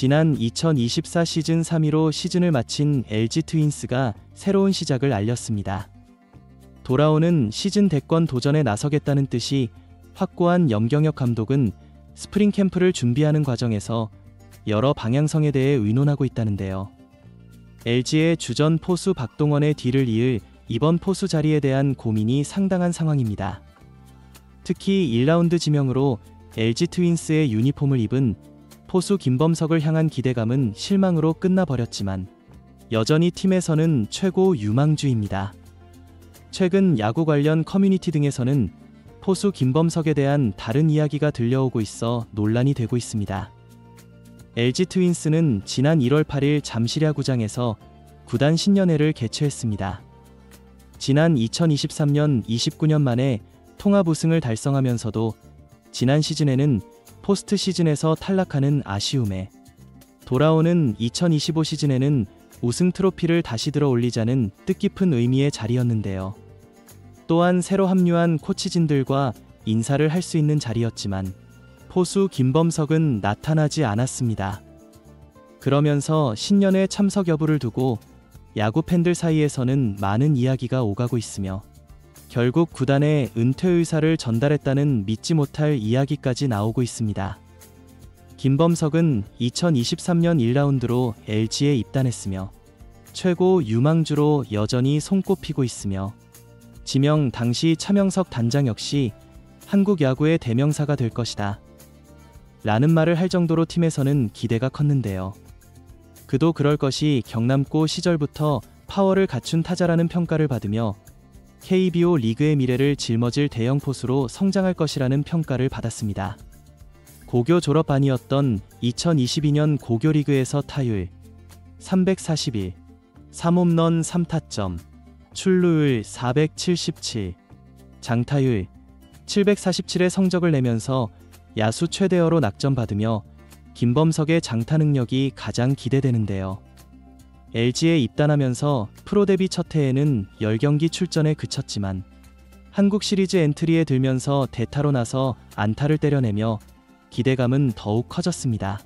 지난 2024 시즌 3위로 시즌을 마친 LG 트윈스가 새로운 시작을 알렸습니다. 돌아오는 시즌 대권 도전에 나서겠다는 뜻이 확고한 염경엽 감독은 스프링 캠프를 준비하는 과정에서 여러 방향성에 대해 의논하고 있다는데요. LG의 주전 포수 박동원의 뒤를 이을 이번 포수 자리에 대한 고민이 상당한 상황입니다. 특히 1라운드 지명으로 LG 트윈스의 유니폼을 입은 포수 김범석을 향한 기대감은 실망으로 끝나버렸지만 여전히 팀에서는 최고 유망주입니다. 최근 야구 관련 커뮤니티 등에서는 포수 김범석에 대한 다른 이야기가 들려오고 있어 논란이 되고 있습니다. LG 트윈스는 지난 1월 8일 잠실야구장에서 구단 신년회를 개최했습니다. 지난 2023년 29년 만에 통합 우승을 달성하면서도 지난 시즌에는 포스트 시즌에서 탈락하는 아쉬움에 돌아오는 2025 시즌에는 우승 트로피를 다시 들어 올리자는 뜻깊은 의미의 자리였는데요. 또한 새로 합류한 코치진들과 인사를 할 수 있는 자리였지만 포수 김범석은 나타나지 않았습니다. 그러면서 신년회 참석 여부를 두고 야구 팬들 사이에서는 많은 이야기가 오가고 있으며 결국 구단에 은퇴 의사를 전달했다는 믿지 못할 이야기까지 나오고 있습니다. 김범석은 2023년 1라운드로 LG에 입단했으며 최고 유망주로 여전히 손꼽히고 있으며 지명 당시 차명석 단장 역시 한국 야구의 대명사가 될 것이다 라는 말을 할 정도로 팀에서는 기대가 컸는데요. 그도 그럴 것이 경남고 시절부터 파워를 갖춘 타자라는 평가를 받으며 KBO 리그의 미래를 짊어질 대형 포수로 성장할 것이라는 평가를 받았습니다. 고교 졸업반이었던 2022년 고교 리그에서 타율 341, 3홈런 3타점, 출루율 477, 장타율 747의 성적을 내면서 야수 최대어로 낙점받으며 김범석의 장타 능력이 가장 기대되는데요. LG에 입단하면서 프로 데뷔 첫 해에는 10경기 출전에 그쳤지만 한국 시리즈 엔트리에 들면서 대타로 나서 안타를 때려내며 기대감은 더욱 커졌습니다.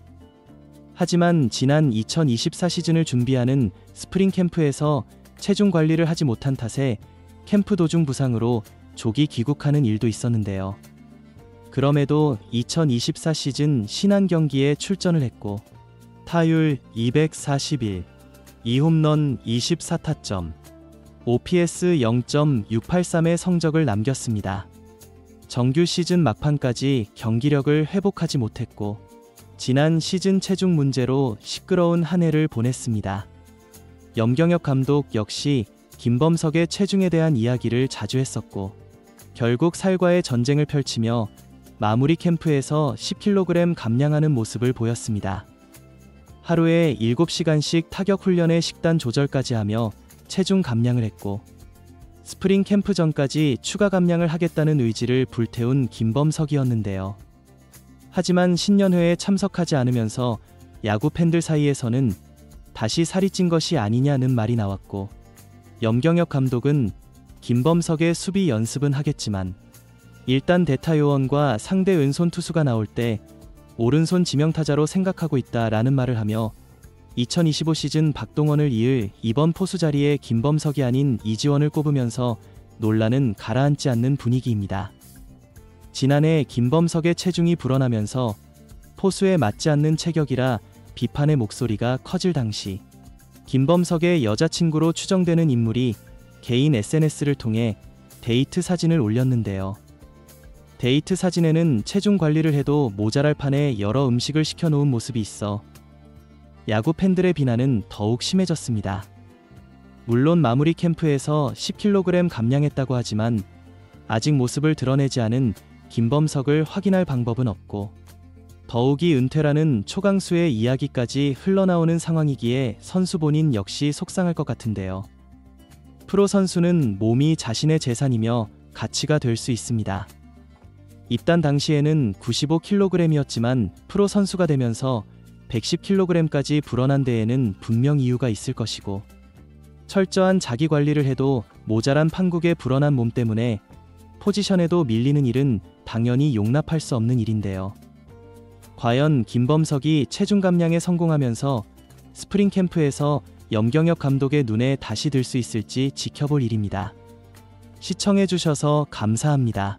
하지만 지난 2024 시즌을 준비하는 스프링 캠프에서 체중 관리를 하지 못한 탓에 캠프 도중 부상으로 조기 귀국하는 일도 있었는데요. 그럼에도 2024 시즌 신한 경기에 출전을 했고 타율 241, 2홈런 24타점, OPS 0.683의 성적을 남겼습니다. 정규 시즌 막판까지 경기력을 회복하지 못했고 지난 시즌 체중 문제로 시끄러운 한 해를 보냈습니다. 염경엽 감독 역시 김범석의 체중에 대한 이야기를 자주 했었고 결국 살과의 전쟁을 펼치며 마무리 캠프에서 10kg 감량하는 모습을 보였습니다. 하루에 7시간씩 타격 훈련에 식단 조절까지 하며 체중 감량을 했고 스프링 캠프 전까지 추가 감량을 하겠다는 의지를 불태운 김범석이었는데요. 하지만 신년회에 참석하지 않으면서 야구 팬들 사이에서는 다시 살이 찐 것이 아니냐는 말이 나왔고 염경엽 감독은 김범석의 수비 연습은 하겠지만 일단 대타 요원과 상대 왼손 투수가 나올 때 오른손 지명타자로 생각하고 있다라는 말을 하며 2025 시즌 박동원을 이을 이번 포수 자리에 김범석이 아닌 이지원을 꼽으면서 논란은 가라앉지 않는 분위기입니다. 지난해 김범석의 체중이 불어나면서 포수에 맞지 않는 체격이라 비판의 목소리가 커질 당시 김범석의 여자친구로 추정되는 인물이 개인 SNS를 통해 데이트 사진을 올렸는데요. 데이트 사진에는 체중 관리를 해도 모자랄 판에 여러 음식을 시켜놓은 모습이 있어 야구 팬들의 비난은 더욱 심해졌습니다. 물론 마무리 캠프에서 10kg 감량했다고 하지만 아직 모습을 드러내지 않은 김범석을 확인할 방법은 없고 더욱이 은퇴라는 초강수의 이야기까지 흘러나오는 상황이기에 선수 본인 역시 속상할 것 같은데요. 프로 선수는 몸이 자신의 재산이며 가치가 될 수 있습니다. 입단 당시에는 95kg이었지만 프로 선수가 되면서 110kg까지 불어난 데에는 분명 이유가 있을 것이고 철저한 자기 관리를 해도 모자란 판국에 불어난 몸 때문에 포지션에도 밀리는 일은 당연히 용납할 수 없는 일인데요. 과연 김범석이 체중 감량에 성공하면서 스프링 캠프에서 염경엽 감독의 눈에 다시 들 수 있을지 지켜볼 일입니다. 시청해주셔서 감사합니다.